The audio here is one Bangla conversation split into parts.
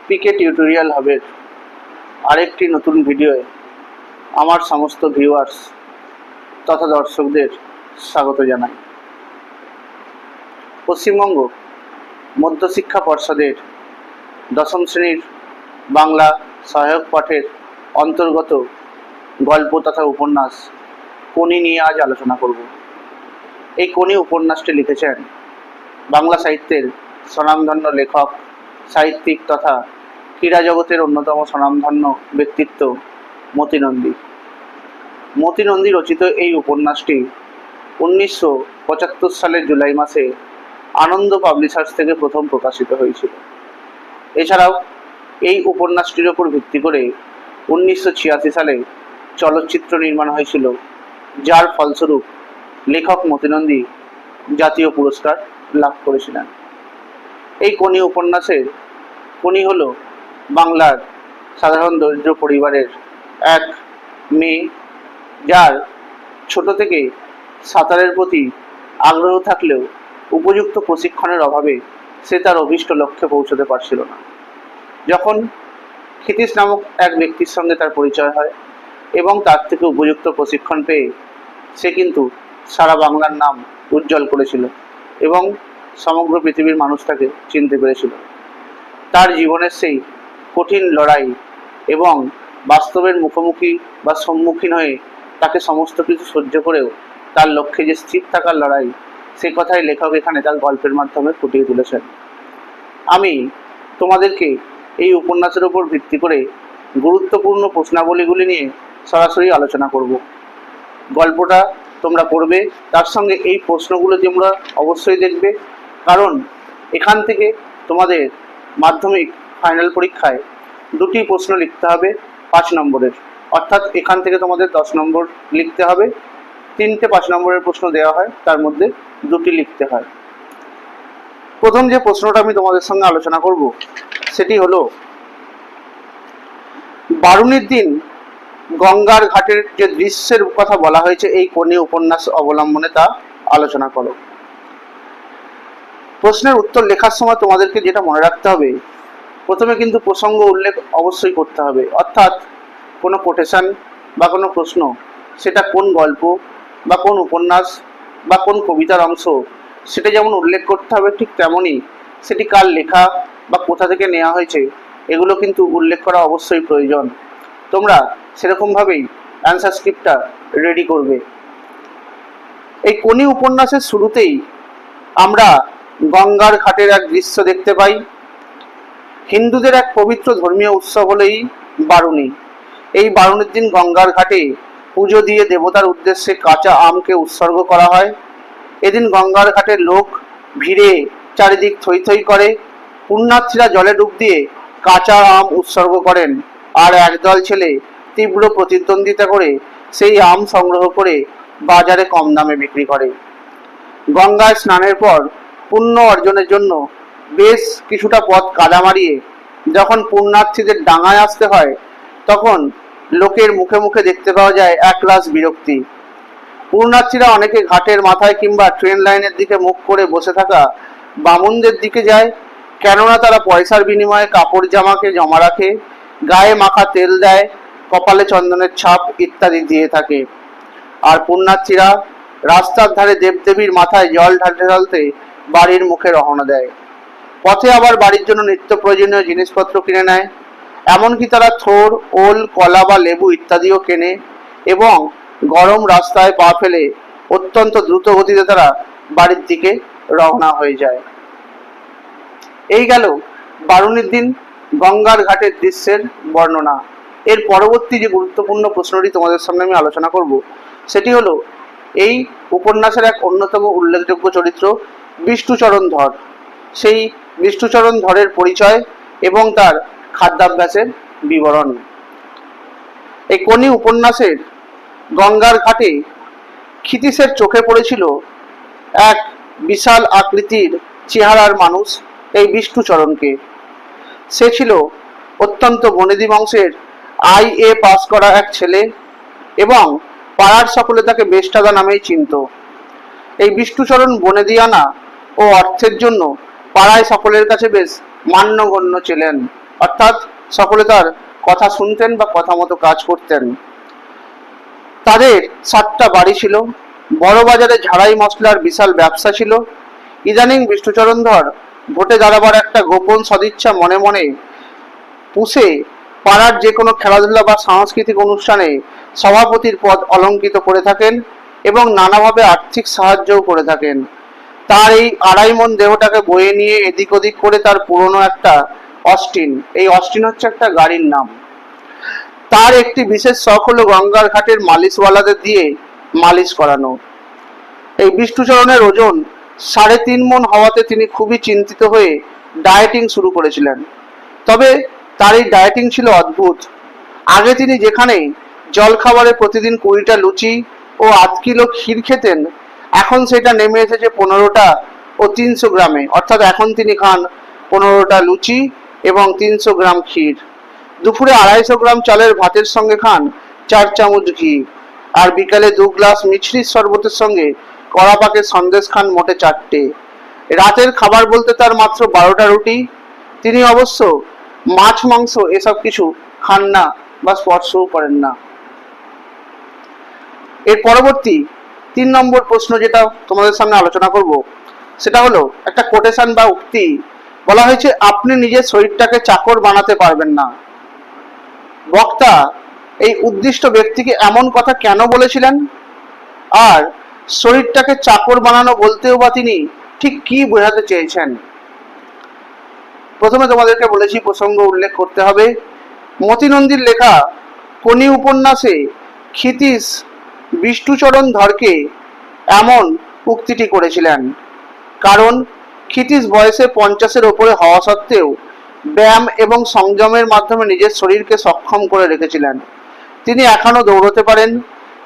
পিকে টিউটোরিয়াল হাবের আরেকটি নতুন ভিডিওয়ে আমার সমস্ত ভিউয়ার্স তথা দর্শকদের স্বাগত জানাই। পশ্চিমবঙ্গ মধ্যশিক্ষা পর্ষদের দশম শ্রেণীর বাংলা সহায়ক পাঠের অন্তর্গত গল্প তথা উপন্যাস কোনি নিয়ে আজ আলোচনা করব। এই কোনি উপন্যাসটি লিখেছেন বাংলা সাহিত্যের স্বনামধন্য লেখক, সাহিত্যিক তথা ক্রীড়া জগতের অন্যতম স্বনামধন্য ব্যক্তিত্ব মতি নন্দী। মতি নন্দী রচিত এই উপন্যাসটি 1975 সালের জুলাই মাসে আনন্দ পাবলিশার্স থেকে প্রথম প্রকাশিত হয়েছিল। এছাড়াও এই উপন্যাসটির ওপর ভিত্তি করে 1986 সালে চলচ্চিত্র নির্মাণ হয়েছিল, যার ফলস্বরূপ লেখক মতি নন্দী জাতীয় পুরস্কার লাভ করেছিলেন। এই কোনি উপন্যাসের কোনি হল বাংলার সাধারণ দরিদ্র পরিবারের এক মেয়ে, যার ছোট থেকে সাঁতারের প্রতি আগ্রহ থাকলেও উপযুক্ত প্রশিক্ষণের অভাবে সে তার অভীষ্ট লক্ষ্যে পৌঁছতে পারছিল না। যখন ক্ষিতীশ নামক এক ব্যক্তির সঙ্গে তার পরিচয় হয় এবং তার থেকে উপযুক্ত প্রশিক্ষণ পেয়ে সে কিন্তু সারা বাংলার নাম উজ্জ্বল করেছিল এবং সমগ্র পৃথিবীর মানুষ তাকে চিনতে পেরেছিল। তার জীবনের সেই কঠিন লড়াই এবং বাস্তবের মুখোমুখি বা সম্মুখীন হয়ে তাকে সমস্ত কিছু সহ্য করেও তার লক্ষ্যে যে স্থির থাকার লড়াই, সে কথাই লেখক এখানে তার গল্পের মাধ্যমে ফুটিয়ে তুলেছেন। আমি তোমাদেরকে এই উপন্যাসের উপর ভিত্তি করে গুরুত্বপূর্ণ প্রশ্নাবলীগুলি নিয়ে সরাসরি আলোচনা করব। গল্পটা তোমরা পড়বে, তার সঙ্গে এই প্রশ্নগুলো তোমরা অবশ্যই দেখবে, কারণ এখান থেকে তোমাদের মাধ্যমিক ফাইনাল পরীক্ষায় 2টি প্রশ্ন লিখতে হবে 5 নম্বরের, অর্থাৎ এখান থেকে তোমাদের 10 নম্বর লিখতে হবে। 3টে 5 নম্বরের প্রশ্ন দেওয়া হয়, তার মধ্যে 2টি লিখতে হয়। প্রথম যে প্রশ্নটা আমি তোমাদের সঙ্গে আলোচনা করব সেটি হলো, বারুণীর দিন গঙ্গার ঘাটের যে দৃশ্যের কথা বলা হয়েছে এই কোনি উপন্যাস অবলম্বনে তা আলোচনা করো। প্রশ্নের উত্তর লেখার সময় তোমাদেরকে যেটা মনে রাখতে হবে, প্রথমে কিন্তু প্রসঙ্গ উল্লেখ অবশ্যই করতে হবে, অর্থাৎ কোনো কোটেশন বা কোনো প্রশ্ন সেটা কোন গল্প বা কোন উপন্যাস বা কোন কবিতার অংশ সেটা যেমন উল্লেখ করতে হবে, ঠিক তেমনই সেটি কার লেখা বা কোথা থেকে নেওয়া হয়েছে এগুলো কিন্তু উল্লেখ করা অবশ্যই প্রয়োজন। তোমরা সেরকমভাবেই অ্যান্সার স্ক্রিপ্টটা রেডি করবে। এই কোনি উপন্যাসের শুরুতেই আমরা গঙ্গার ঘাটের এক দৃশ্য দেখতে পাই। হিন্দুদের এক পবিত্র ধর্মীয় উৎসব হলেই বারুণী। এই বারুণীর দিন গঙ্গার ঘাটে পুজো দিয়ে দেবতার উদ্দেশ্যে কাঁচা আমকে উৎসর্গ করা হয়। এদিন গঙ্গার ঘাটের লোক ভিড়ে চারিদিক থই থই করে। পুণ্যার্থীরা জলে ডুব দিয়ে কাঁচা আম উৎসর্গ করেন, আর একদল ছেলে তীব্র প্রতিদ্বন্দ্বিতা করে সেই আম সংগ্রহ করে বাজারে কম দামে বিক্রি করে। গঙ্গায় স্নানের পর পুণ্য অর্জনের জন্য বেশ কিছুটা পথ কাদা মারিয়ে যখন পুণ্যার্থীদের ডাঙায় আসতে হয়, তখন লোকের মুখে মুখে দেখতে পাওয়া যায় একরাশ বিরক্তি। পুণ্যার্থীরা অনেকে ঘাটের মাথায় কিংবা ট্রেন লাইনের দিকে মুখ করে বসে থাকা বামুনদের দিকে যায়, কেননা তারা পয়সার বিনিময়ে কাপড় জামাকে জমা রাখে, গায়ে মাখা তেল দেয়, কপালে চন্দনের ছাপ ইত্যাদি দিয়ে থাকে। আর পুণ্যার্থীরা রাস্তার ধারে দেবদেবীর মাথায় জল ঢালতে ঢালতে বাড়ির মুখে রওনা দেয়। পথে আবার বাড়ির জন্য নিত্য প্রয়োজনীয় জিনিসপত্র কিনে নেয়। এমনকি তারা থোর, ওল, কলা বা লেবু ইত্যাদিও কেনে এবং গরম রাস্তায় পা ফেলে অত্যন্ত দ্রুত গতিতে তারা বাড়ির দিকে রওনা হয়ে যায়। এই গেল বারুণীর দিন গঙ্গার ঘাটের দৃশ্যের বর্ণনা। এর পরবর্তী যে গুরুত্বপূর্ণ প্রশ্নটি তোমাদের সামনে আমি আলোচনা করব সেটি হলো, এই উপন্যাসের এক অন্যতম উল্লেখযোগ্য চরিত্র বিষ্ণুচরণ ধর। সেই বিষ্ণুচরণ ধরের পরিচয় এবং তার খাদ্যাভ্যাসের বিবরণ। এই কোনি উপন্যাসের গঙ্গার ঘাটে ক্ষিতীশের চোখে পড়েছিল এক বিশাল আকৃতির চেহারার মানুষ, এই বিষ্ণুচরণকে। সে ছিল অত্যন্ত বনেদি বংশের IA পাস করা এক ছেলে এবং পাড়ার সকলে তাকে বেশটাদা নামেই চিনত। এই বিষ্ণুচরণ বনেদিয়ানা ও অর্থের জন্য পাড়ায় সকলের কাছে বেশ মান্যগণ্য ছিলেন। অর্থাৎ সকলে তার কথা শুনতেন বা কথা মতো কাজ করতেন। তাদের 7টা বাড়ি ছিল, বড় বাজারে ঝাড়াই মশলার বিশাল ব্যবসা ছিল। ইদানিং বিষ্ণুচরণ ধর ভোটে দাঁড়াবার একটা গোপন সদিচ্ছা মনে মনে পুষে পাড়ার যে কোনো খেলাধুলা বা সাংস্কৃতিক অনুষ্ঠানে সভাপতির পদ অলঙ্কিত করে থাকেন এবং নানাভাবে আর্থিক সাহায্যও করে থাকেন। তার এই 2.5 মণ দেহটাকে বয়ে নিয়ে এদিক ওদিক করে তার পুরনো একটা অস্টিন, এই অস্টিন হচ্ছে একটা গাড়ির নাম। তার একটি বিশেষ শখ হলো গঙ্গার ঘাটের মালিশওয়ালাদের দিয়ে মালিশ করানো। এই বিষ্ণুচরণের ওজন 3.5 মণ হওয়াতে তিনি খুবই চিন্তিত হয়ে ডায়েটিং শুরু করেছিলেন। তবে তার এই ডায়েটিং ছিল অদ্ভুত। আগে তিনি যেখানে জলখাবারে প্রতিদিন 20টা লুচি ও 8 কিলো ক্ষীর খেতেন, এখন সেটা নেমে এসেছে 15টা ও 300 গ্রামে। অর্থাৎ এখন তিনি খান 15টা লুচি এবং 300 গ্রাম ক্ষীর। দুপুরে 250 গ্রাম চালের ভাতের সঙ্গে খান 4 চামচ ঘি, আর বিকালে 2 গ্লাস মিছরির শরবতের সঙ্গে কড়া পাকের সন্দেশ খান মোটে 4টে। রাতের খাবার বলতে তার মাত্র 12টা রুটি। তিনি অবশ্য মাছ মাংস এসব কিছু খান না বা স্পর্শও করেন না। এর পরবর্তী 3 নম্বর প্রশ্ন যেটা তোমাদের সামনে আলোচনা করব, সেটা হলো একটা কোটেশন বা উক্তি। বলা হয়েছে, আপনি নিজের শরীরটাকে চাকর বানাতে পারবেন না। বক্তা এই উদ্দিষ্ট ব্যক্তিকে এমন কথা কেন বলেছিলেন, আর শরীরটাকে চাকর বানানো বলতেও বা তিনি ঠিক কি বোঝাতে চেয়েছেন? প্রথমে তোমাদেরকে বলেছি প্রসঙ্গ উল্লেখ করতে হবে। মতিনন্দীর লেখা কোনি উপন্যাসে ক্ষিতীশ বিষ্ণুচরণ ধরকে এমন উক্তিটি করেছিলেন, কারণ ক্ষিতীশ বয়সে 50-এর ওপরে হওয়া সত্ত্বেও ব্যায়াম এবং সংযমের মাধ্যমে নিজের শরীরকে সক্ষম করে রেখেছিলেন। তিনি এখনো দৌড়তে পারেন,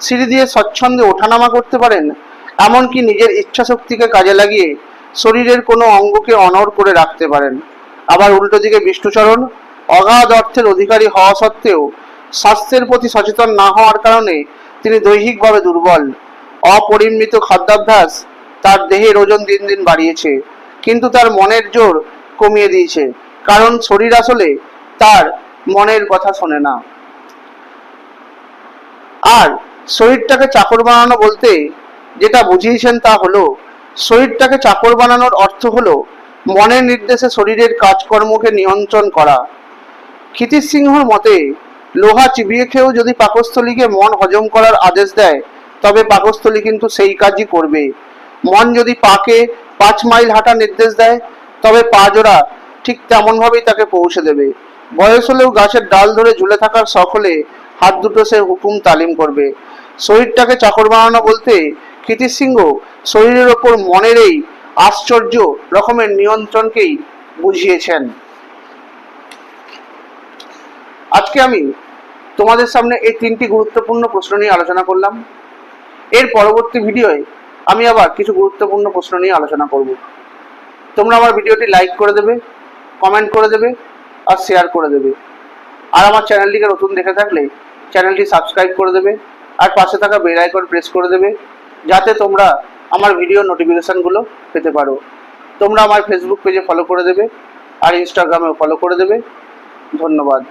সিঁড়ি দিয়ে স্বচ্ছন্দে ওঠানামা করতে পারেন, এমনকি নিজের ইচ্ছা শক্তিকে কাজে লাগিয়ে শরীরের কোনো অঙ্গকে অনড় করে রাখতে পারেন। আবার উল্টো দিকে বিষ্ণুচরণ অগাধ অর্থের অধিকারী হওয়া সত্ত্বেও স্বাস্থ্যের প্রতি সচেতন না হওয়ার কারণে তিনি দৈহিকভাবে দুর্বল। অপরিমিত খাদ্যাভ্যাস তার দেহের ওজন দিন দিন বাড়িয়েছে, কিন্তু তার মনের জোর কমিয়ে দিয়েছে, কারণ শরীর আসলে তার মনের কথা শোনে না। আর শরীরটাকে চাকর বানানো বলতে যেটা বুঝিয়েছেন তা হলো, শরীরটাকে চাকর বানানোর অর্থ হলো মনের নির্দেশে শরীরের কাজকর্মকে নিয়ন্ত্রণ করা। ক্ষিতীশ সিংহর মতে, লোহা চিবিয়ে খেয়েও যদি পাকস্থলীকে মন হজম করার আদেশ দেয়, তবে পাকস্থলী কিন্তু সেই কাজই করবে। মন যদি পাকে 5 মাইল হাঁটার নির্দেশ দেয়, তবে পা জোড়া ঠিক তেমনভাবেই তাকে পৌঁছে দেবে। বয়স হলেও গাছের ডাল ধরে ঝুলে থাকার শখ হলে হাত দুটো সে হুকুম তালিম করবে। শরীরটাকে চাকর বানানো বলতে ক্ষিতীশ সিংহ শরীরের ওপর মনের এই আশ্চর্য রকমের নিয়ন্ত্রণকেই বুঝিয়েছেন। আজকে আমি তোমাদের সামনে এই 3টি গুরুত্বপূর্ণ প্রশ্ন নিয়ে আলোচনা করলাম। এর পরবর্তী ভিডিওয়ে আমি আবার কিছু গুরুত্বপূর্ণ প্রশ্ন নিয়ে আলোচনা করব। তোমরা আমার ভিডিওটি লাইক করে দেবে, কমেন্ট করে দেবে আর শেয়ার করে দেবে। আর আমার চ্যানেলটিকে নতুন দেখে থাকলে চ্যানেলটি সাবস্ক্রাইব করে দেবে আর পাশে থাকা বেল আইকন প্রেস করে দেবে, যাতে তোমরা আমার ভিডিও নোটিফিকেশনগুলো পেতে পারো। তোমরা আমার ফেসবুক পেজে ফলো করে দেবে আর ইনস্টাগ্রামেও ফলো করে দেবে। ধন্যবাদ।